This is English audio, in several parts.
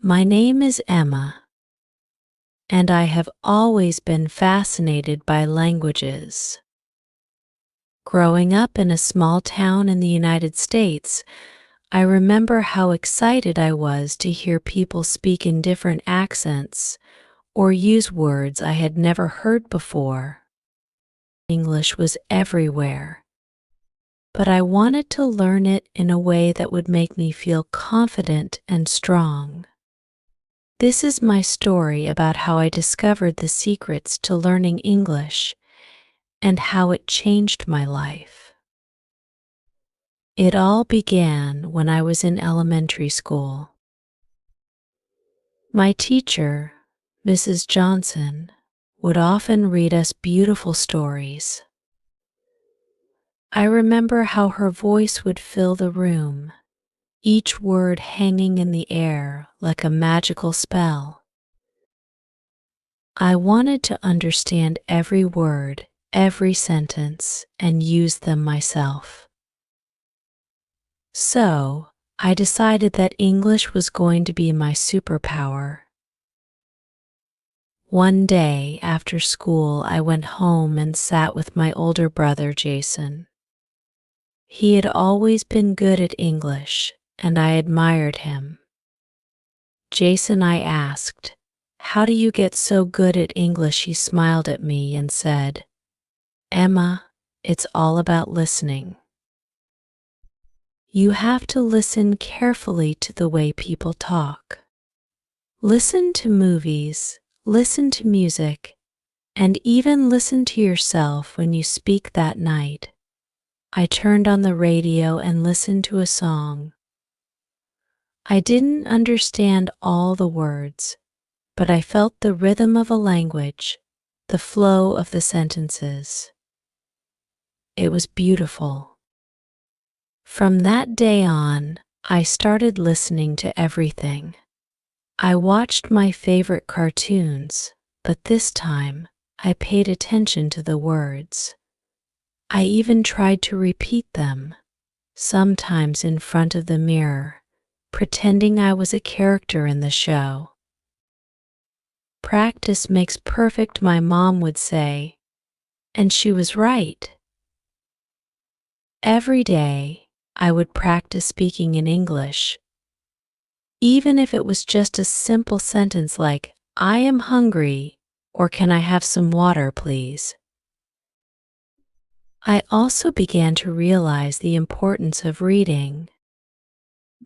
My name is Emma, and I have always been fascinated by languages. Growing up in a small town in the United States, I remember how excited I was to hear people speak in different accents or use words I had never heard before. English was everywhere, but I wanted to learn it in a way that would make me feel confident and strong. This is my story about how I discovered the secrets to learning English and how it changed my life. It all began when I was in elementary school. My teacher, Mrs. Johnson, would often read us beautiful stories. I remember how her voice would fill the room, each word hanging in the air like a magical spell. I wanted to understand every word, every sentence, and use them myself. So, I decided that English was going to be my superpower. One day after school, I went home and sat with my older brother, Jason. He had always been good at English, and I admired him. Jason, I asked, "How do you get so good at English?" He smiled at me and said, "Emma, it's all about listening. You have to listen carefully to the way people talk. Listen to movies, listen to music, and even listen to yourself when you speak." That night, I turned on the radio and listened to a song. I didn't understand all the words, but I felt the rhythm of a language, the flow of the sentences. It was beautiful. From that day on, I started listening to everything. I watched my favorite cartoons, but this time I paid attention to the words. I even tried to repeat them, sometimes in front of the mirror, pretending I was a character in the show. Practice makes perfect, my mom would say, and she was right. Every day, I would practice speaking in English, even if it was just a simple sentence like, "I am hungry," or "Can I have some water, please?" I also began to realize the importance of reading.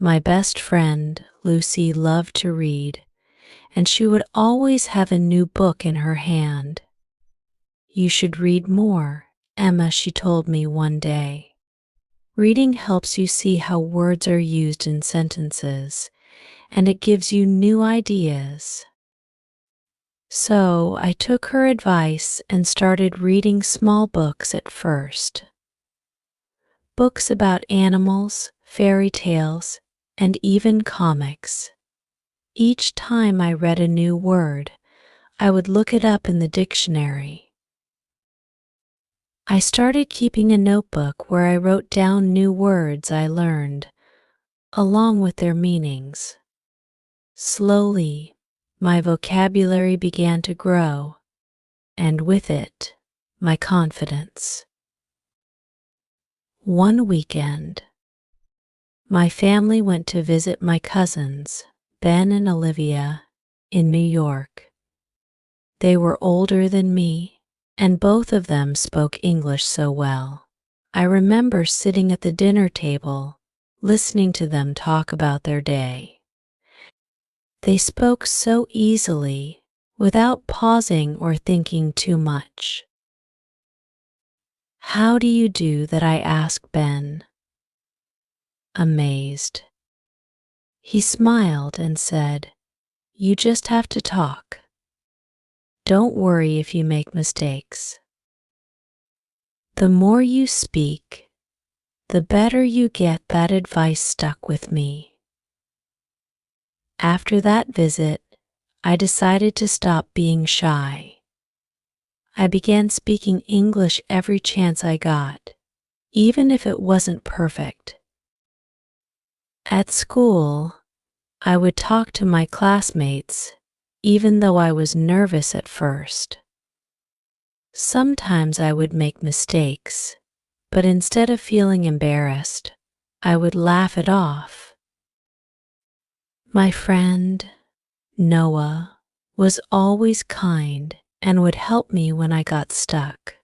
My best friend, Lucy, loved to read, and she would always have a new book in her hand. "You should read more, Emma," she told me one day. "Reading helps you see how words are used in sentences, and it gives you new ideas." So I took her advice and started reading small books at first. Books about animals, fairy tales, and even comics. Each time I read a new word, I would look it up in the dictionary. I started keeping a notebook where I wrote down new words I learned, along with their meanings. Slowly, my vocabulary began to grow, and with it, my confidence. One weekend, my family went to visit my cousins, Ben and Olivia, in New York. They were older than me, and both of them spoke English so well. I remember sitting at the dinner table, listening to them talk about their day. They spoke so easily, without pausing or thinking too much. "How do you do that?" I asked Ben, amazed. He smiled and said, "You just have to talk. Don't worry if you make mistakes. The more you speak, the better you get." That advice stuck with me. After that visit, I decided to stop being shy. I began speaking English every chance I got, even if it wasn't perfect. At school, I would talk to my classmates, even though I was nervous at first. Sometimes I would make mistakes, but instead of feeling embarrassed, I would laugh it off. My friend, Noah, was always kind and would help me when I got stuck.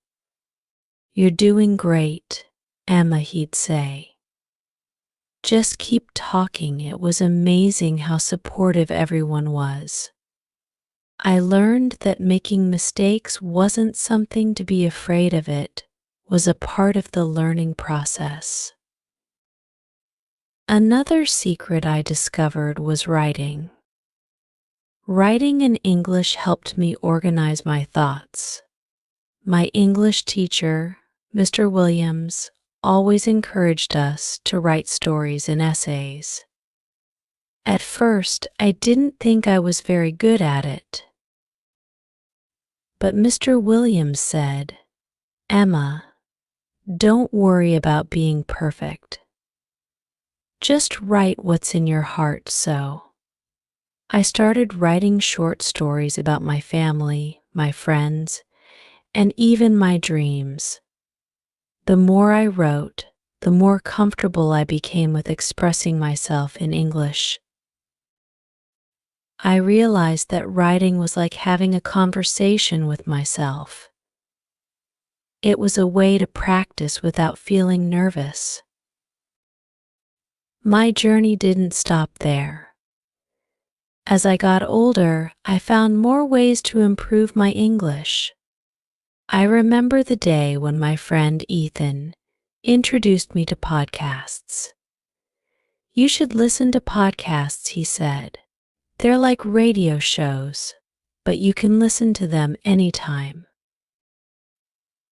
"You're doing great," Emma, he'd say. Just keep talking. It was amazing how supportive everyone was. I learned that making mistakes wasn't something to be afraid of, it was a part of the learning process. Another secret I discovered was writing. Writing in English helped me organize my thoughts. My English teacher, Mr. Williams, always encouraged us to write stories and essays. At first, I didn't think I was very good at it. But Mr. Williams said, "Emma, don't worry about being perfect. Just write what's in your heart." So I started writing short stories about my family, my friends, and even my dreams. The more I wrote, the more comfortable I became with expressing myself in English. I realized that writing was like having a conversation with myself. It was a way to practice without feeling nervous. My journey didn't stop there. As I got older, I found more ways to improve my English. I remember the day when my friend Ethan introduced me to podcasts. "You should listen to podcasts," he said. "They're like radio shows, but you can listen to them anytime."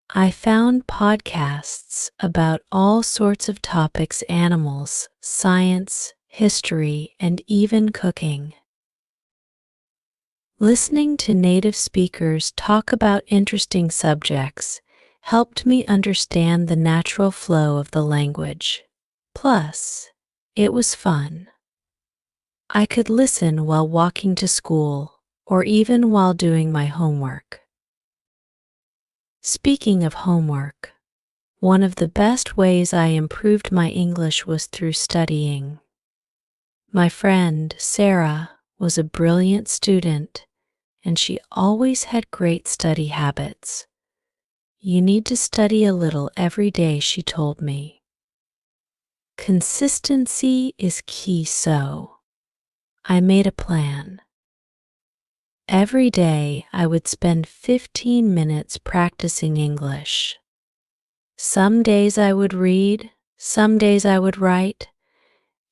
I found podcasts about all sorts of topics: animals, science, history, and even cooking. Listening to native speakers talk about interesting subjects helped me understand the natural flow of the language. Plus, it was fun. I could listen while walking to school or even while doing my homework. Speaking of homework, one of the best ways I improved my English was through studying. My friend, Sarah, was a brilliant student, and she always had great study habits. "You need to study a little every day," she told me. Consistency is key, so I made a plan. Every day I would spend 15 minutes practicing English. Some days I would read, some days I would write,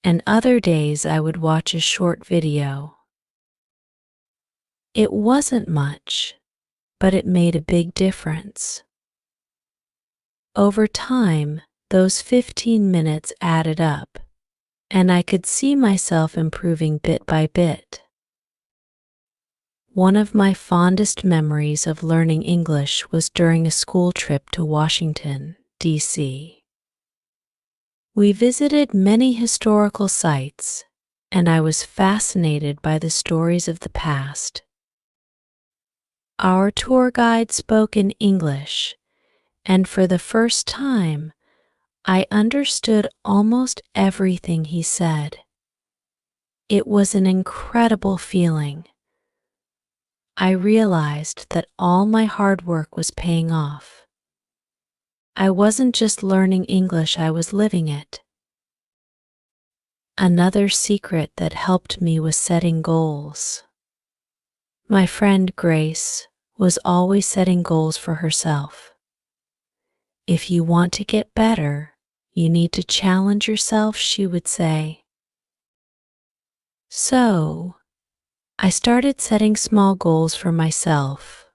and other days I would watch a short video. It wasn't much, but it made a big difference. Over time, those 15 minutes added up, and I could see myself improving bit by bit. One of my fondest memories of learning English was during a school trip to Washington, D.C. We visited many historical sites, and I was fascinated by the stories of the past. Our tour guide spoke in English, and for the first time, I understood almost everything he said. It was an incredible feeling. I realized that all my hard work was paying off. I wasn't just learning English, I was living it. Another secret that helped me was setting goals. My friend Grace was always setting goals for herself. "If you want to get better, you need to challenge yourself," she would say. So, I started setting small goals for myself,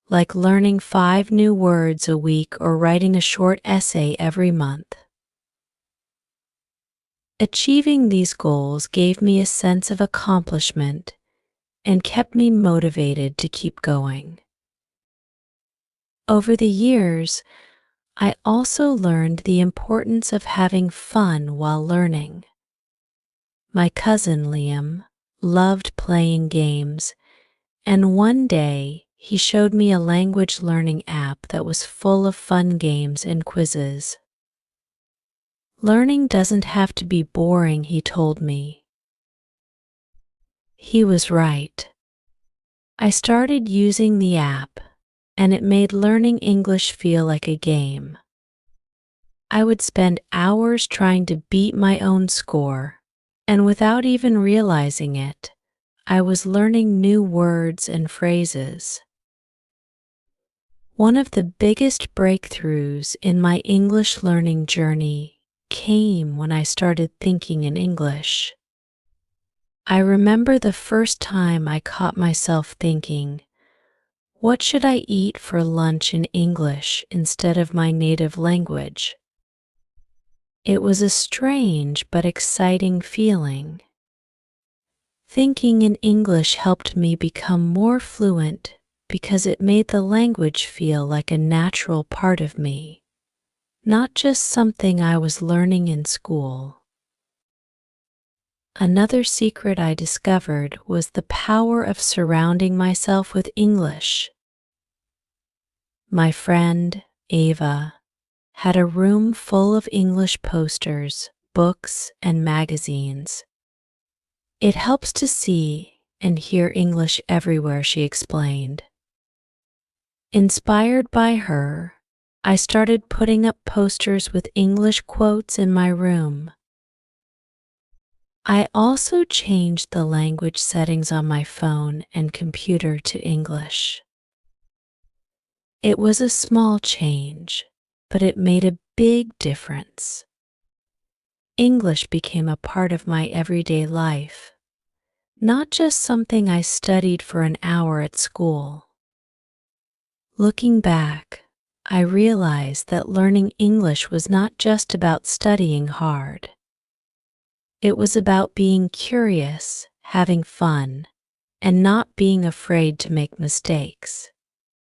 like learning 5 new words a week or writing a short essay every month. Achieving these goals gave me a sense of accomplishment and kept me motivated to keep going. Over the years, I also learned the importance of having fun while learning. My cousin Liam loved playing games, and one day he showed me a language learning app that was full of fun games and quizzes. Learning doesn't have to be boring, he told me. He was right. I started using the app, and it made learning English feel like a game. I would spend hours trying to beat my own score, and without even realizing it, I was learning new words and phrases. One of the biggest breakthroughs in my English learning journey came when I started thinking in English. I remember the first time I caught myself thinking, what should I eat for lunch in English instead of my native language? It was a strange but exciting feeling. Thinking in English helped me become more fluent because it made the language feel like a natural part of me, not just something I was learning in school. Another secret I discovered was the power of surrounding myself with English. My friend, Ava, had a room full of English posters, books, and magazines. It helps to see and hear English everywhere, she explained. Inspired by her, I started putting up posters with English quotes in my room. I also changed the language settings on my phone and computer to English. It was a small change, but it made a big difference. English became a part of my everyday life, not just something I studied for an hour at school. Looking back, I realized that learning English was not just about studying hard. It was about being curious, having fun, and not being afraid to make mistakes.